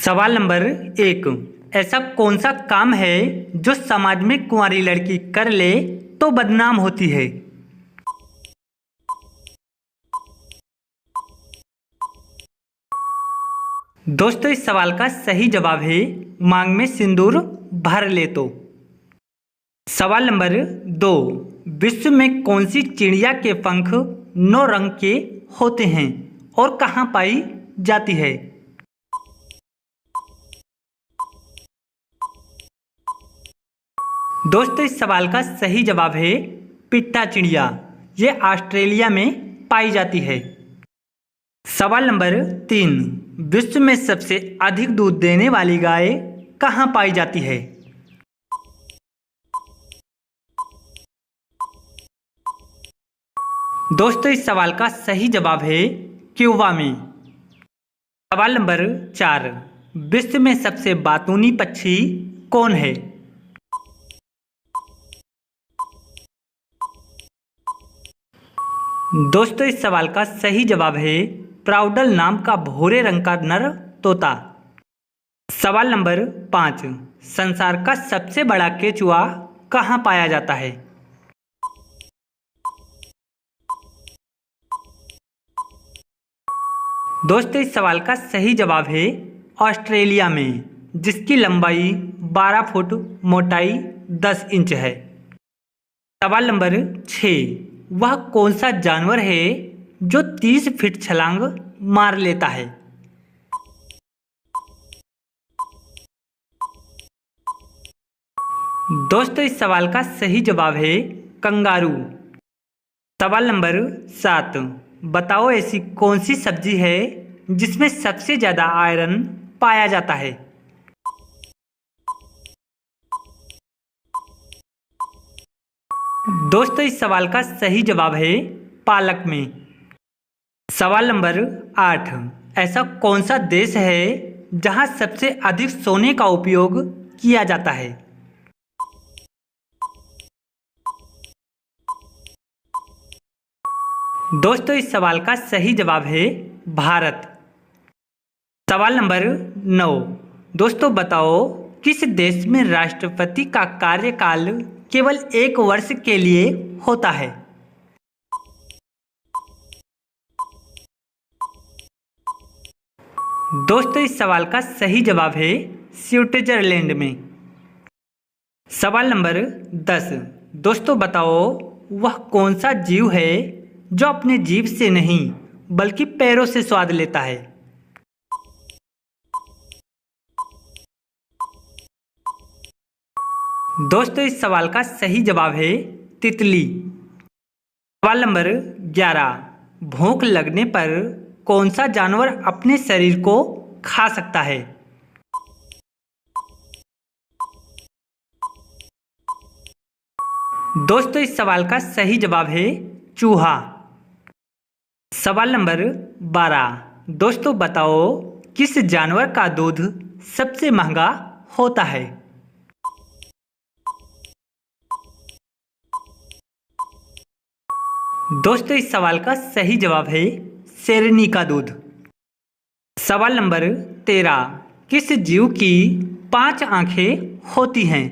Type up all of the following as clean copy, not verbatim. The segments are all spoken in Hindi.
सवाल नंबर 1। ऐसा कौन सा काम है जो समाज में कुंवारी लड़की कर ले तो बदनाम होती है? दोस्तों, इस सवाल का सही जवाब है मांग में सिंदूर भर ले तो। सवाल नंबर 2। विश्व में कौन सी चिड़िया के पंख 9 रंग के होते हैं और कहाँ पाई जाती है? दोस्तों, इस सवाल का सही जवाब है पिट्ठा चिड़िया। ये ऑस्ट्रेलिया में पाई जाती है। सवाल नंबर 3। विश्व में सबसे अधिक दूध देने वाली गाय कहाँ पाई जाती है? दोस्तों, इस सवाल का सही जवाब है क्यूबा में। सवाल नंबर 4। विश्व में सबसे बातूनी पक्षी कौन है? दोस्तों, इस सवाल का सही जवाब है प्राउडल नाम का भूरे रंग का नर तोता। सवाल नंबर 5। संसार का सबसे बड़ा केचुआ कहाँ पाया जाता है? दोस्तों, इस सवाल का सही जवाब है ऑस्ट्रेलिया में, जिसकी लंबाई 12 फुट, मोटाई 10 इंच है। सवाल नंबर 6। वह कौन सा जानवर है जो 30 फीट छलांग मार लेता है? दोस्तों, इस सवाल का सही जवाब है कंगारू। सवाल नंबर 7। बताओ ऐसी कौन सी सब्जी है जिसमें सबसे ज्यादा आयरन पाया जाता है? दोस्तों, इस सवाल का सही जवाब है पालक में। सवाल नंबर 8। ऐसा कौन सा देश है जहां सबसे अधिक सोने का उपयोग किया जाता है? दोस्तों, इस सवाल का सही जवाब है भारत। सवाल नंबर 9। दोस्तों, बताओ किस देश में राष्ट्रपति का कार्यकाल केवल 1 वर्ष के लिए होता है? दोस्तों, इस सवाल का सही जवाब है स्विट्जरलैंड में। सवाल नंबर 10। दोस्तों, बताओ वह कौन सा जीव है जो अपने जीभ से नहीं बल्कि पैरों से स्वाद लेता है? दोस्तों, इस सवाल का सही जवाब है तितली। सवाल नंबर 11। भूख लगने पर कौन सा जानवर अपने शरीर को खा सकता है? दोस्तों, इस सवाल का सही जवाब है चूहा। सवाल नंबर 12। दोस्तों, बताओ किस जानवर का दूध सबसे महंगा होता है? दोस्तों, इस सवाल का सही जवाब है शेरनी का दूध। सवाल नंबर 13। किस जीव की 5 आंखें होती हैं?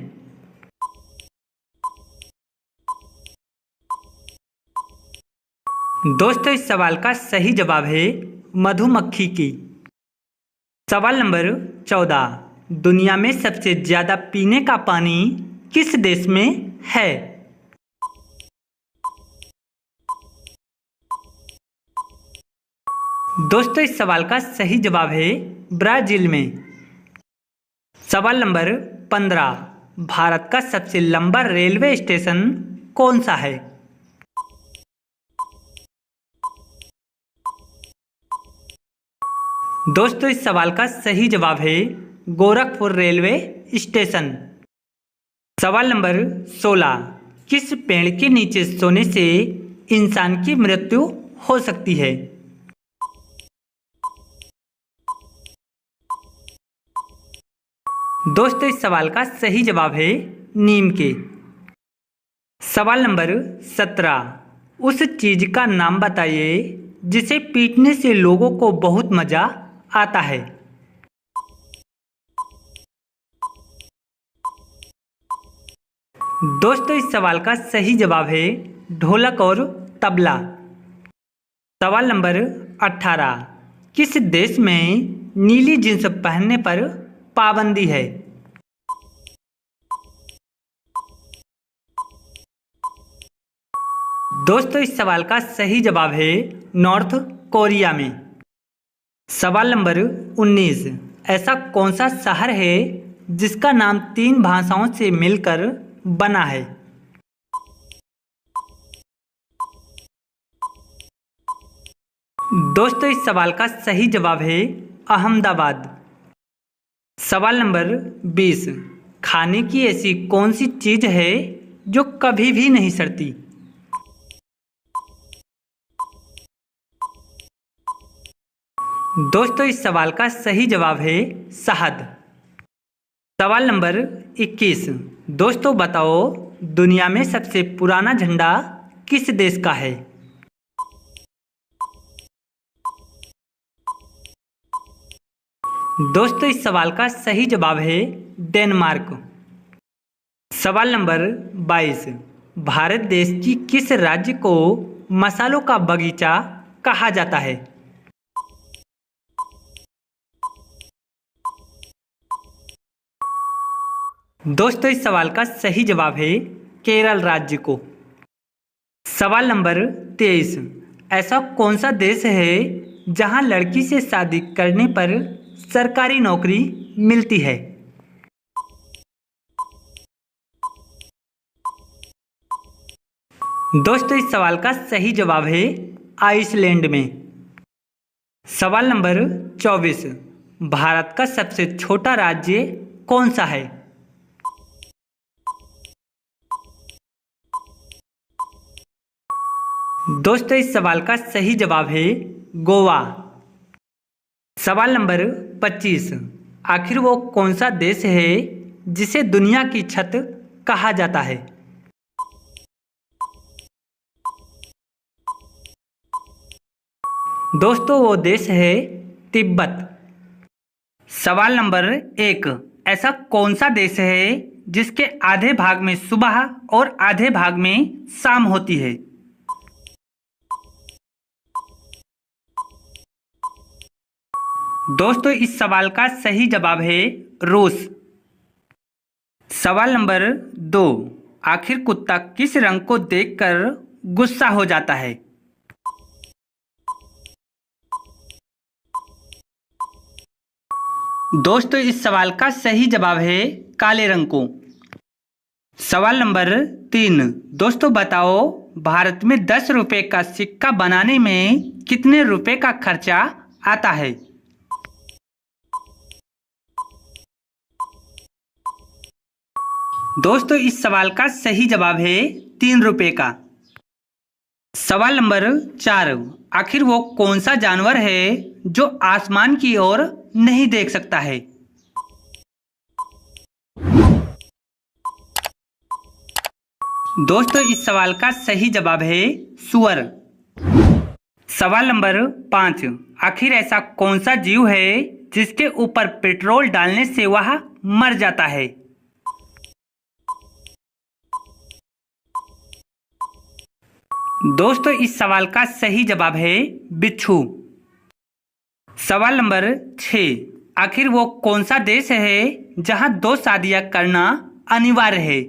दोस्तों, इस सवाल का सही जवाब है मधुमक्खी की। सवाल नंबर 14। दुनिया में सबसे ज्यादा पीने का पानी किस देश में है? दोस्तों, इस सवाल का सही जवाब है ब्राजील में। सवाल नंबर 15। भारत का सबसे लंबा रेलवे स्टेशन कौन सा है? दोस्तों, इस सवाल का सही जवाब है गोरखपुर रेलवे स्टेशन। सवाल नंबर 16। किस पेड़ के नीचे सोने से इंसान की मृत्यु हो सकती है? दोस्तों, इस सवाल का सही जवाब है नीम के। सवाल नंबर 17। उस चीज का नाम बताइए जिसे पीटने से लोगों को बहुत मजा आता है। दोस्तों इस सवाल का सही जवाब है ढोलक और तबला। सवाल नंबर 18। किस देश में नीली जींस पहनने पर पाबंदी है? दोस्तों इस सवाल का सही जवाब है नॉर्थ कोरिया में। सवाल नंबर 19। ऐसा कौन सा शहर है जिसका नाम 3 भाषाओं से मिलकर बना है? दोस्तों इस सवाल का सही जवाब है अहमदाबाद। सवाल नंबर 20। खाने की ऐसी कौन सी चीज है जो कभी भी नहीं सड़ती? दोस्तों इस सवाल का सही जवाब है शहद। सवाल नंबर 21। दोस्तों बताओ दुनिया में सबसे पुराना झंडा किस देश का है? दोस्तों इस सवाल का सही जवाब है डेनमार्क। सवाल नंबर 22। भारत देश की किस राज्य को मसालों का बगीचा कहा जाता है? दोस्तों इस सवाल का सही जवाब है केरल राज्य को। सवाल नंबर 23। ऐसा कौन सा देश है जहां लड़की से शादी करने पर सरकारी नौकरी मिलती है? दोस्तों इस सवाल का सही जवाब है आइसलैंड में। सवाल नंबर 24। भारत का सबसे छोटा राज्य कौन सा है? दोस्तों इस सवाल का सही जवाब है गोवा। सवाल नंबर 25। आखिर वो कौन सा देश है जिसे दुनिया की छत कहा जाता है? दोस्तों वो देश है तिब्बत। सवाल नंबर 1। ऐसा कौन सा देश है जिसके आधे भाग में सुबह और आधे भाग में शाम होती है? दोस्तों इस सवाल का सही जवाब है रूस। सवाल नंबर 2। आखिर कुत्ता किस रंग को देखकर गुस्सा हो जाता है? दोस्तों इस सवाल का सही जवाब है काले रंग को। सवाल नंबर 3। दोस्तों बताओ भारत में 10 रुपए का सिक्का बनाने में कितने रुपए का खर्चा आता है? दोस्तों इस सवाल का सही जवाब है 3 रुपए का। सवाल नंबर 4। आखिर वो कौन सा जानवर है जो आसमान की ओर नहीं देख सकता है? दोस्तों इस सवाल का सही जवाब है सूअर। सवाल नंबर 5। आखिर ऐसा कौन सा जीव है जिसके ऊपर पेट्रोल डालने से वह मर जाता है? दोस्तों इस सवाल का सही जवाब है बिच्छू। सवाल नंबर 6। आखिर वो कौन सा देश है जहां 2 शादियां करना अनिवार्य है?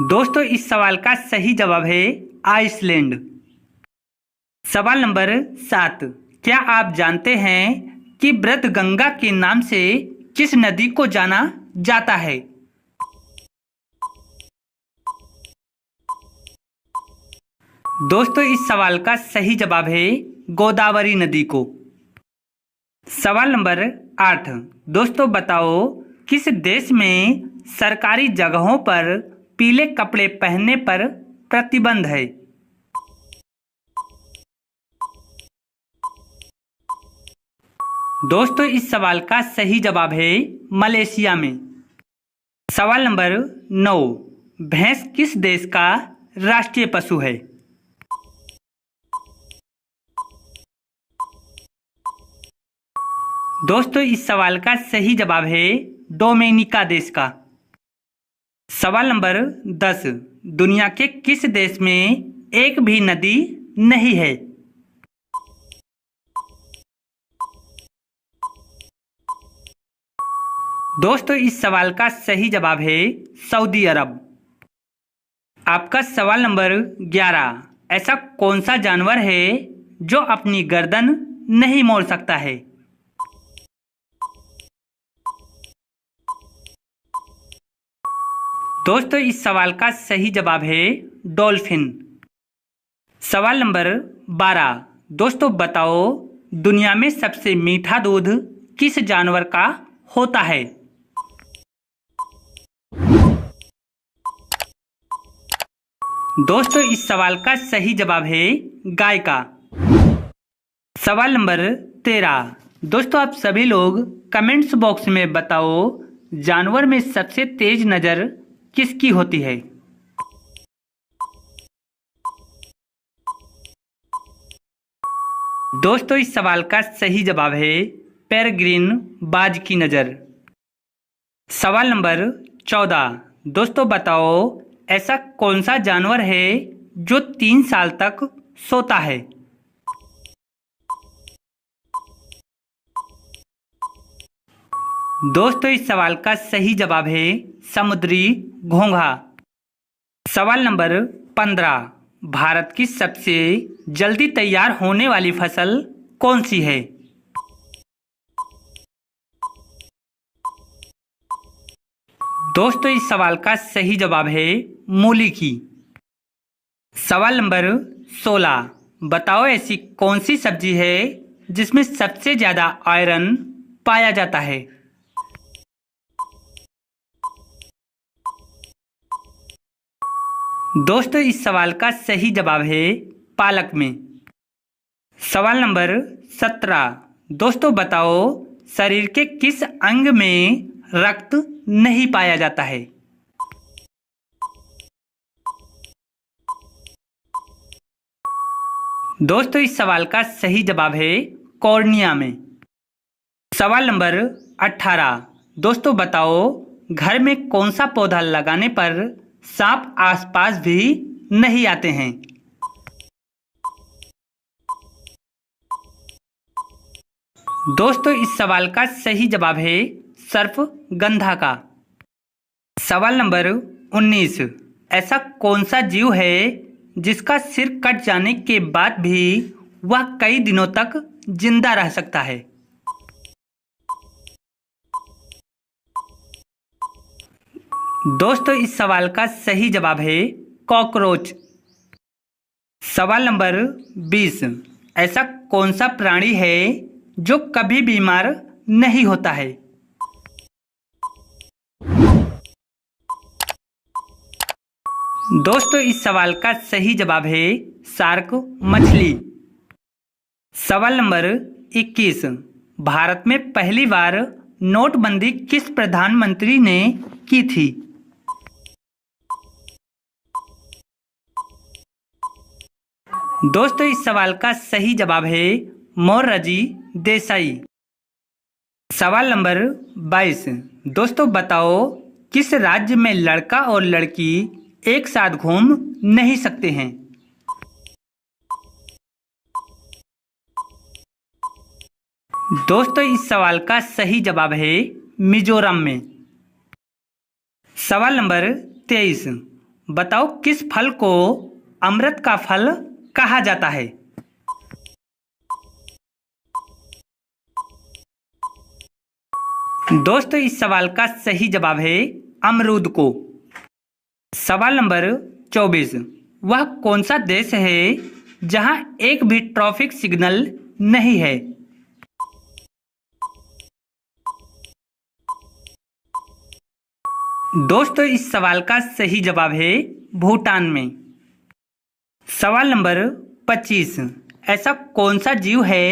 दोस्तों इस सवाल का सही जवाब है आइसलैंड। सवाल नंबर 7। क्या आप जानते हैं कि ब्रतगंगा के नाम से किस नदी को जाना जाता है? दोस्तों इस सवाल का सही जवाब है गोदावरी नदी को। सवाल नंबर 8। दोस्तों बताओ किस देश में सरकारी जगहों पर पीले कपड़े पहनने पर प्रतिबंध है? दोस्तों इस सवाल का सही जवाब है मलेशिया में। सवाल नंबर 9। भैंस किस देश का राष्ट्रीय पशु है? दोस्तों इस सवाल का सही जवाब है डोमिनिका देश का। सवाल नंबर 10, दुनिया के किस देश में एक भी नदी नहीं है? दोस्तों इस सवाल का सही जवाब है सऊदी अरब। आपका सवाल नंबर 11, ऐसा कौन सा जानवर है जो अपनी गर्दन नहीं मोड़ सकता है? दोस्तों इस सवाल का सही जवाब है डॉल्फिन। सवाल नंबर 12, दोस्तों बताओ दुनिया में सबसे मीठा दूध किस जानवर का होता है? दोस्तों इस सवाल का सही जवाब है गाय का। सवाल नंबर 13, दोस्तों आप सभी लोग कमेंट्स बॉक्स में बताओ जानवर में सबसे तेज नजर किसकी होती है? दोस्तों इस सवाल का सही जवाब है पेरेग्रिन बाज की नज़र। सवाल नंबर 14, दोस्तों बताओ ऐसा कौन सा जानवर है जो 3 साल तक सोता है? दोस्तों इस सवाल का सही जवाब है समुद्री घोंघा। सवाल नंबर 15, भारत की सबसे जल्दी तैयार होने वाली फसल कौन सी है? दोस्तों इस सवाल का सही जवाब है मूली की। सवाल नंबर 16, बताओ ऐसी कौन सी सब्जी है जिसमें सबसे ज्यादा आयरन पाया जाता है? दोस्तों इस सवाल का सही जवाब है पालक में। सवाल नंबर 17, दोस्तों बताओ शरीर के किस अंग में रक्त नहीं पाया जाता है? दोस्तों इस सवाल का सही जवाब है कॉर्निया में। सवाल नंबर 18, दोस्तों बताओ घर में कौन सा पौधा लगाने पर सांप आसपास भी नहीं आते हैं? दोस्तों इस सवाल का सही जवाब है सर्पगंधा का। सवाल नंबर 19, ऐसा कौन सा जीव है जिसका सिर कट जाने के बाद भी वह कई दिनों तक जिंदा रह सकता है? दोस्तों इस सवाल का सही जवाब है कॉकरोच। सवाल नंबर 20, ऐसा कौन सा प्राणी है जो कभी बीमार नहीं होता है? दोस्तों इस सवाल का सही जवाब है शार्क मछली। सवाल नंबर 21, भारत में पहली बार नोटबंदी किस प्रधानमंत्री ने की थी? दोस्तों इस सवाल का सही जवाब है मोरारजी देसाई। सवाल नंबर 22, दोस्तों बताओ किस राज्य में लड़का और लड़की एक साथ घूम नहीं सकते हैं? दोस्तों इस सवाल का सही जवाब है मिजोरम में। सवाल नंबर 23, बताओ किस फल को अमृत का फल कहा जाता है? दोस्तों इस सवाल का सही जवाब है अमरूद को। सवाल नंबर 24, वह कौन सा देश है जहां एक भी ट्रैफिक सिग्नल नहीं है? दोस्तों इस सवाल का सही जवाब है भूटान में। सवाल नंबर 25, ऐसा कौन सा जीव है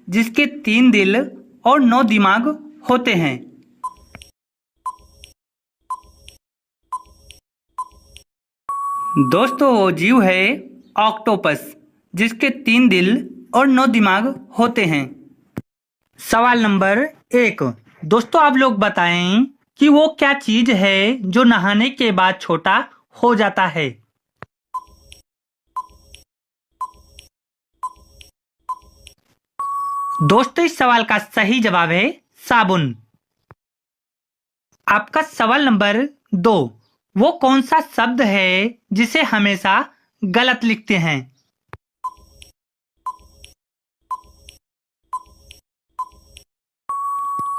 जिसके 3 दिल और 9 दिमाग होते हैं? दोस्तों वो जीव है ऑक्टोपस जिसके 3 दिल और 9 दिमाग होते हैं। सवाल नंबर 1। दोस्तों आप लोग बताएं कि वो क्या चीज है जो नहाने के बाद छोटा हो जाता है। दोस्तों इस सवाल का सही जवाब है साबुन। आपका सवाल नंबर 2। वो कौन सा शब्द है जिसे हमेशा गलत लिखते हैं।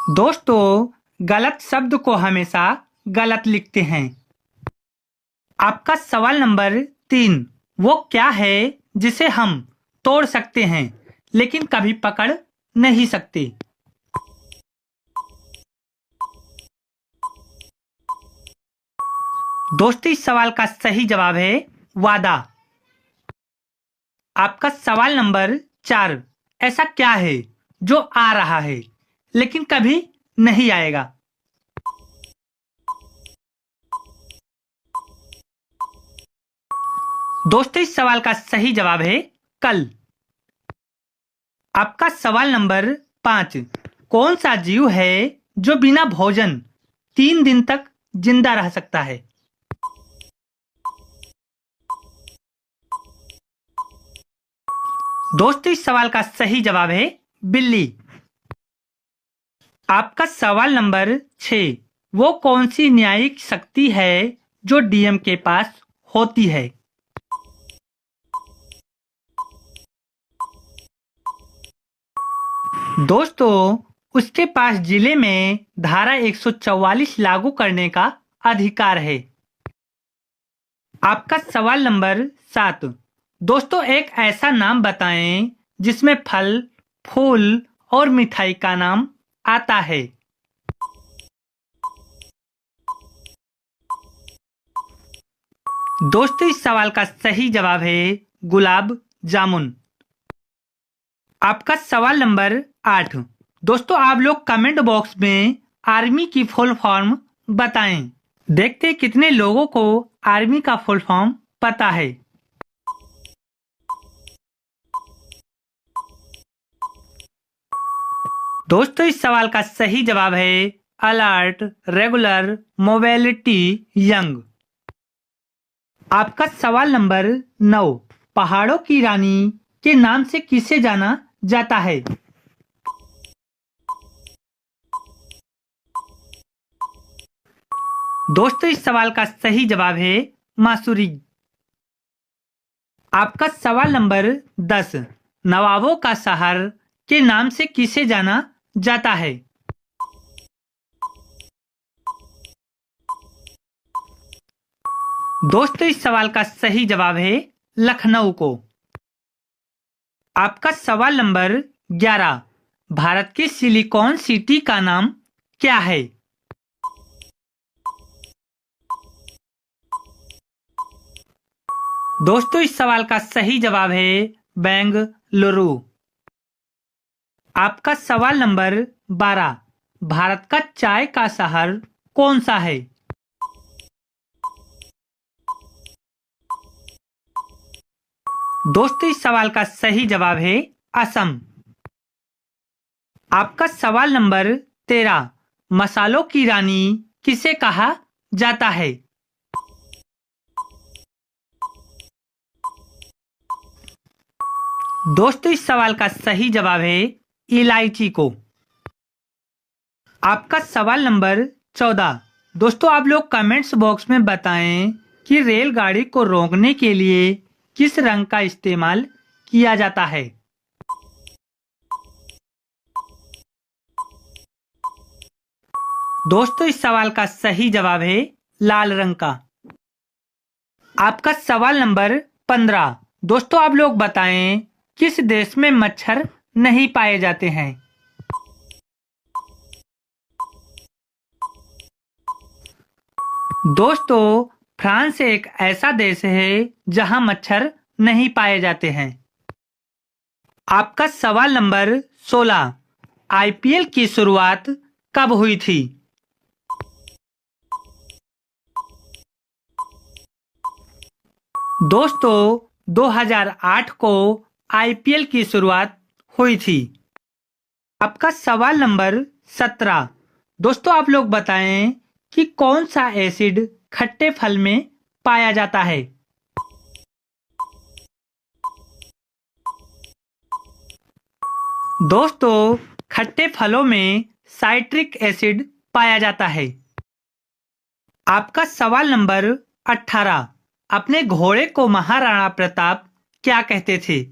दोस्तों गलत शब्द को हमेशा गलत लिखते हैं। आपका सवाल नंबर 3। वो क्या है जिसे हम तोड़ सकते हैं लेकिन कभी पकड़ नहीं सकते। दोस्तों इस सवाल का सही जवाब है वादा। आपका सवाल नंबर 4। ऐसा क्या है जो आ रहा है लेकिन कभी नहीं आएगा। दोस्तों इस सवाल का सही जवाब है कल। आपका सवाल नंबर 5। कौन सा जीव है जो बिना भोजन 3 दिन तक जिंदा रह सकता है। दोस्तों इस सवाल का सही जवाब है बिल्ली। आपका सवाल नंबर 6। वो कौन सी न्यायिक शक्ति है जो डीएम के पास होती है। दोस्तों उसके पास जिले में धारा 144 लागू करने का अधिकार है। आपका सवाल नंबर 7। दोस्तों एक ऐसा नाम बताएं जिसमें फल, फूल और मिठाई का नाम आता है। दोस्तों इस सवाल का सही जवाब है गुलाब जामुन। आपका सवाल नंबर 8। दोस्तों आप लोग कमेंट बॉक्स में आर्मी की फुल फॉर्म बताएं। देखते हैं कितने लोगों को आर्मी का फुल फॉर्म पता है। दोस्तों इस सवाल का सही जवाब है अलर्ट, रेगुलर, मोबिलिटी, यंग। आपका सवाल नंबर 9। पहाड़ों की रानी के नाम से किसे जाना जाता है। दोस्तों इस सवाल का सही जवाब है मासूरी। आपका सवाल नंबर 10। नवाबों का शहर के नाम से किसे जाना जाता है। दोस्तों इस सवाल का सही जवाब है लखनऊ को। आपका सवाल नंबर 11। भारत की सिलिकॉन सिटी का नाम क्या है। दोस्तों इस सवाल का सही जवाब है बेंगलुरु। आपका सवाल नंबर 12। भारत का चाय का शहर कौन सा है। दोस्तों इस सवाल का सही जवाब है असम। आपका सवाल नंबर 13। मसालों की रानी किसे कहा जाता है। दोस्तों इस सवाल का सही जवाब है इलायची को। आपका सवाल नंबर 14। दोस्तों आप लोग कमेंट्स बॉक्स में बताएं कि रेलगाड़ी को रोकने के लिए किस रंग का इस्तेमाल किया जाता है। दोस्तों इस सवाल का सही जवाब है लाल रंग का। आपका सवाल नंबर 15। दोस्तों आप लोग बताएं किस देश में मच्छर नहीं पाए जाते हैं। दोस्तों फ्रांस एक ऐसा देश है जहां मच्छर नहीं पाए जाते हैं। आपका सवाल नंबर 16। आईपीएल की शुरुआत कब हुई थी। दोस्तों 2008 को आईपीएल की शुरुआत हुई थी। आपका सवाल नंबर 17। दोस्तों आप लोग बताएं कि कौन सा एसिड खट्टे फल में पाया जाता है। दोस्तों खट्टे फलों में साइट्रिक एसिड पाया जाता है। आपका सवाल नंबर 18। अपने घोड़े को महाराणा प्रताप क्या कहते थे।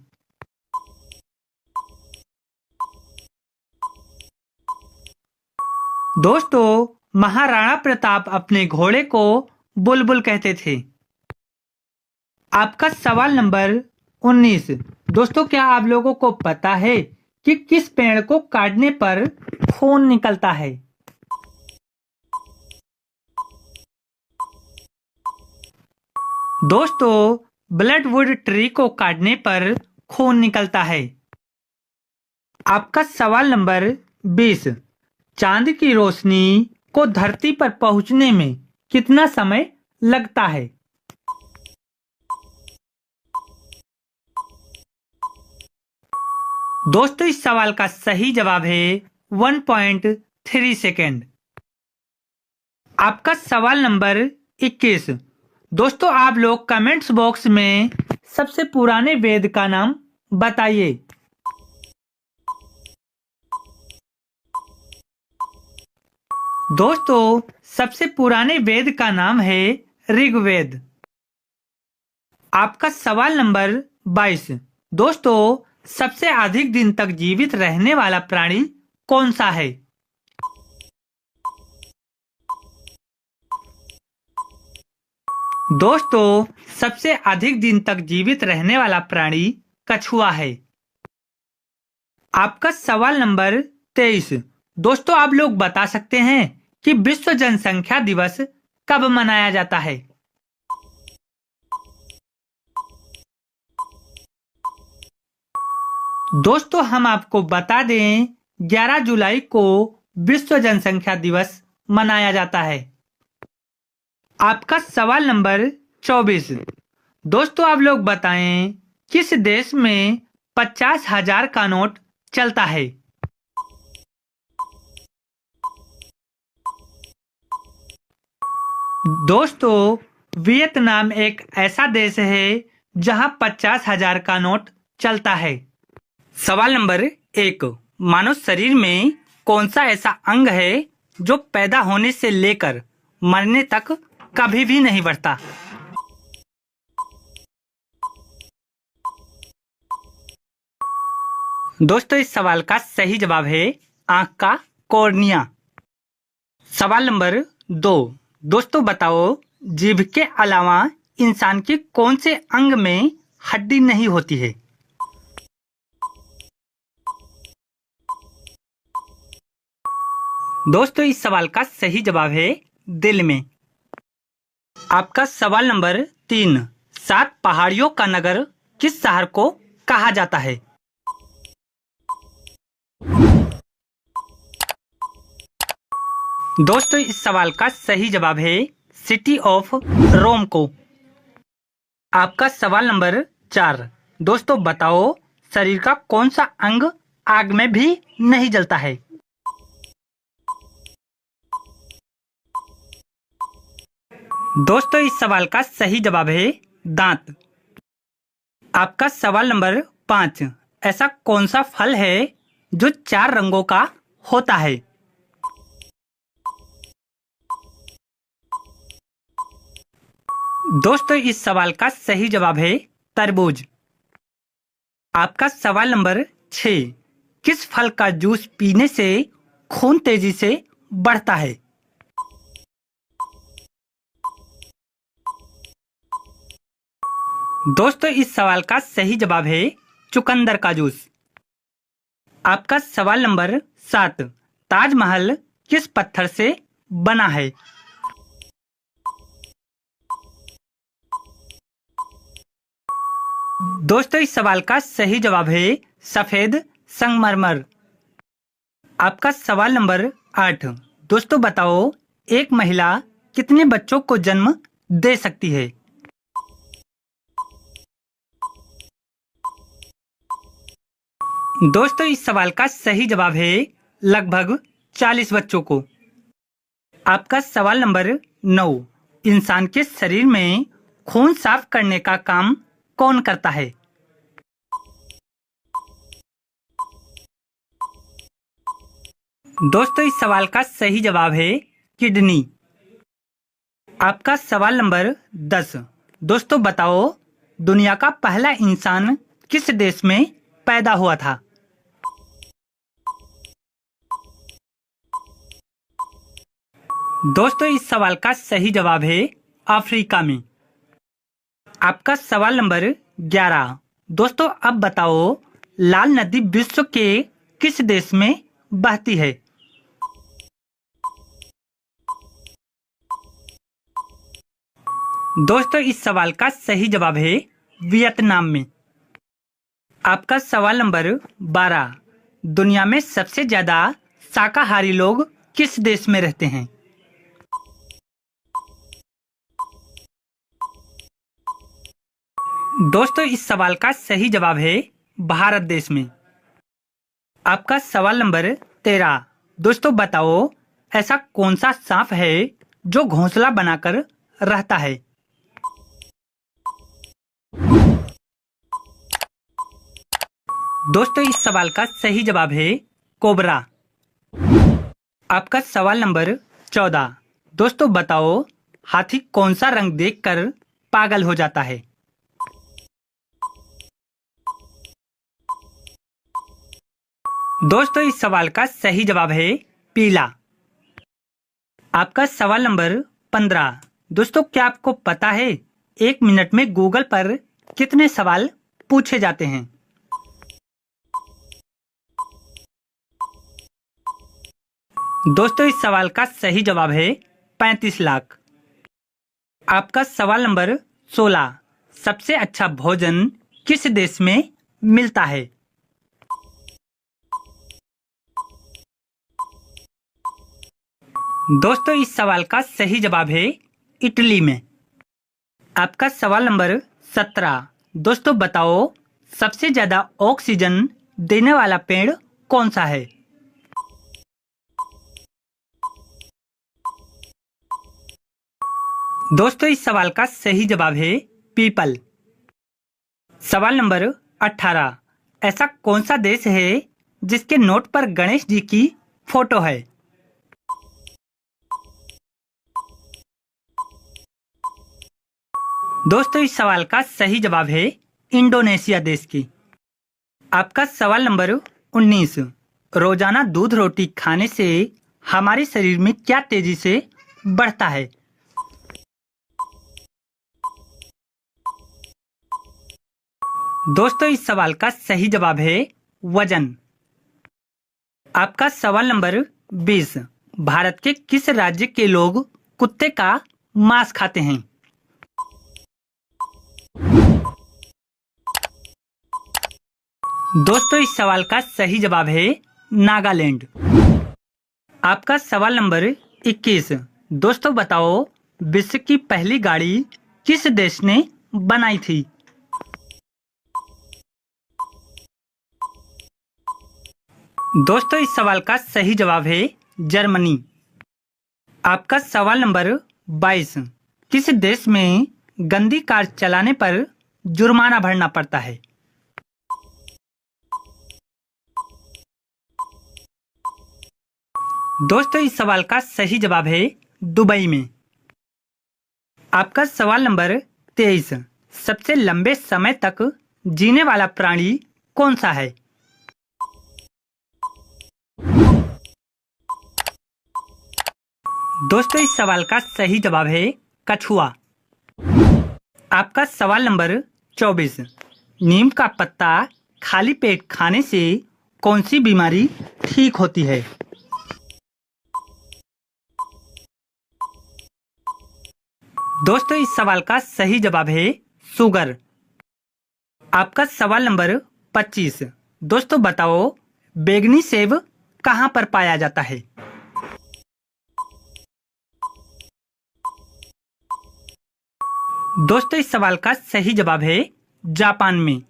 दोस्तों महाराणा प्रताप अपने घोड़े को बुलबुल कहते थे। आपका सवाल नंबर 19। दोस्तों क्या आप लोगों को पता है कि किस पेड़ को काटने पर खून निकलता है। दोस्तों ब्लडवुड ट्री को काटने पर खून निकलता है। आपका सवाल नंबर 20। चांद की रोशनी को धरती पर पहुंचने में कितना समय लगता है। दोस्तों इस सवाल का सही जवाब है 1.3 सेकेंड। आपका सवाल नंबर 21। दोस्तों आप लोग कमेंट्स बॉक्स में सबसे पुराने वेद का नाम बताइए। दोस्तों सबसे पुराने वेद का नाम है ऋग्वेद। आपका सवाल नंबर 22। दोस्तों सबसे अधिक दिन तक जीवित रहने वाला प्राणी कौन सा है। दोस्तों सबसे अधिक दिन तक जीवित रहने वाला प्राणी कछुआ है। आपका सवाल नंबर 23। दोस्तों आप लोग बता सकते हैं कि विश्व जनसंख्या दिवस कब मनाया जाता है। दोस्तों हम आपको बता दें 11 जुलाई को विश्व जनसंख्या दिवस मनाया जाता है। आपका सवाल नंबर 24। दोस्तों आप लोग बताएं किस देश में 50,000 का नोट चलता है। दोस्तों वियतनाम एक ऐसा देश है जहां 50,000 का नोट चलता है। सवाल नंबर 1। मानव शरीर में कौन सा ऐसा अंग है जो पैदा होने से लेकर मरने तक कभी भी नहीं बढ़ता। दोस्तों इस सवाल का सही जवाब है आंख का कॉर्निया। सवाल नंबर 2। दोस्तों बताओ जीभ के अलावा इंसान के कौन से अंग में हड्डी नहीं होती है। दोस्तों इस सवाल का सही जवाब है दिल में। आपका सवाल नंबर 3। 7 पहाड़ियों का नगर किस शहर को कहा जाता है। दोस्तों इस सवाल का सही जवाब है सिटी ऑफ रोम को। आपका सवाल नंबर 4। दोस्तों बताओ शरीर का कौन सा अंग आग में भी नहीं जलता है। दोस्तों इस सवाल का सही जवाब है दांत। आपका सवाल नंबर 5। ऐसा कौन सा फल है जो 4 रंगों का होता है। दोस्तों इस सवाल का सही जवाब है तरबूज। आपका सवाल नंबर 6। किस फल का जूस पीने से खून तेजी से बढ़ता है। दोस्तों इस सवाल का सही जवाब है चुकंदर का जूस। आपका सवाल नंबर 7। ताजमहल किस पत्थर से बना है। दोस्तों इस सवाल का सही जवाब है सफेद संगमरमर। आपका सवाल नंबर 8। दोस्तों बताओ एक महिला कितने बच्चों को जन्म दे सकती है। दोस्तों इस सवाल का सही जवाब है लगभग 40 बच्चों को। आपका सवाल नंबर 9, इंसान के शरीर में खून साफ करने का काम कौन करता है? दोस्तों इस सवाल का सही जवाब है किडनी। आपका सवाल नंबर 10, दोस्तों बताओ दुनिया का पहला इंसान किस देश में पैदा हुआ था? दोस्तों इस सवाल का सही जवाब है अफ्रीका में। आपका सवाल नंबर 11, दोस्तों अब बताओ लाल नदी विश्व के किस देश में बहती है? दोस्तों इस सवाल का सही जवाब है वियतनाम में। आपका सवाल नंबर 12, दुनिया में सबसे ज्यादा शाकाहारी लोग किस देश में रहते हैं? दोस्तों इस सवाल का सही जवाब है भारत देश में। आपका सवाल नंबर 13, दोस्तों बताओ ऐसा कौन सा सांप है जो घोंसला बनाकर रहता है? दोस्तों इस सवाल का सही जवाब है कोबरा। आपका सवाल नंबर 14, दोस्तों बताओ हाथी कौन सा रंग देखकर पागल हो जाता है? दोस्तों इस सवाल का सही जवाब है पीला। आपका सवाल नंबर 15, दोस्तों क्या आपको पता है 1 मिनट में गूगल पर कितने सवाल पूछे जाते हैं? दोस्तों इस सवाल का सही जवाब है 35 लाख। आपका सवाल नंबर 16, सबसे अच्छा भोजन किस देश में मिलता है? दोस्तों इस सवाल का सही जवाब है इटली में। आपका सवाल नंबर 17, दोस्तों बताओ सबसे ज्यादा ऑक्सीजन देने वाला पेड़ कौन सा है? दोस्तों इस सवाल का सही जवाब है पीपल। सवाल नंबर 18, ऐसा कौन सा देश है जिसके नोट पर गणेश जी की फोटो है? दोस्तों इस सवाल का सही जवाब है इंडोनेशिया देश की। आपका सवाल नंबर 19, रोजाना दूध रोटी खाने से हमारे शरीर में क्या तेजी से बढ़ता है? दोस्तों इस सवाल का सही जवाब है वजन। आपका सवाल नंबर 20, भारत के किस राज्य के लोग कुत्ते का मांस खाते हैं? दोस्तों इस सवाल का सही जवाब है नागालैंड। आपका सवाल नंबर 21, दोस्तों बताओ विश्व की पहली गाड़ी किस देश ने बनाई थी? दोस्तों इस सवाल का सही जवाब है जर्मनी। आपका सवाल नंबर 22, किस देश में गंदी कार चलाने पर जुर्माना भरना पड़ता है? दोस्तों इस सवाल का सही जवाब है दुबई में। आपका सवाल नंबर 23, सबसे लंबे समय तक जीने वाला प्राणी कौन सा है? दोस्तों इस सवाल का सही जवाब है कछुआ। आपका सवाल नंबर 24, नीम का पत्ता खाली पेट खाने से कौन सी बीमारी ठीक होती है? दोस्तों इस सवाल का सही जवाब है शुगर। आपका सवाल नंबर 25, दोस्तों बताओ बैगनी सेब कहां पर पाया जाता है? दोस्तों इस सवाल का सही जवाब है जापान में।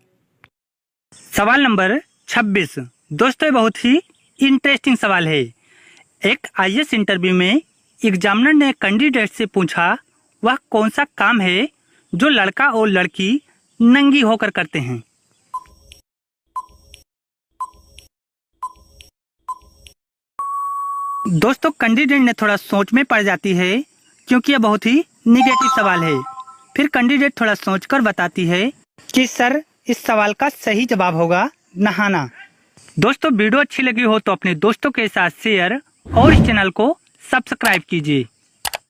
सवाल नंबर 26। दोस्तों ये बहुत ही इंटरेस्टिंग सवाल है। एक आईएएस इंटरव्यू में एग्जामिनर ने कैंडिडेट से पूछा वह कौन सा काम है जो लड़का और लड़की नंगी होकर करते हैं। दोस्तों कैंडिडेट ने थोड़ा सोच में पड़ जाती है क्योंकि यह बहुत ही निगेटिव सवाल है। फिर कैंडिडेट थोड़ा सोचकर बताती है कि सर इस सवाल का सही जवाब होगा नहाना। दोस्तों वीडियो अच्छी लगी हो तो अपने दोस्तों के साथ शेयर और इस चैनल को सब्सक्राइब कीजिए।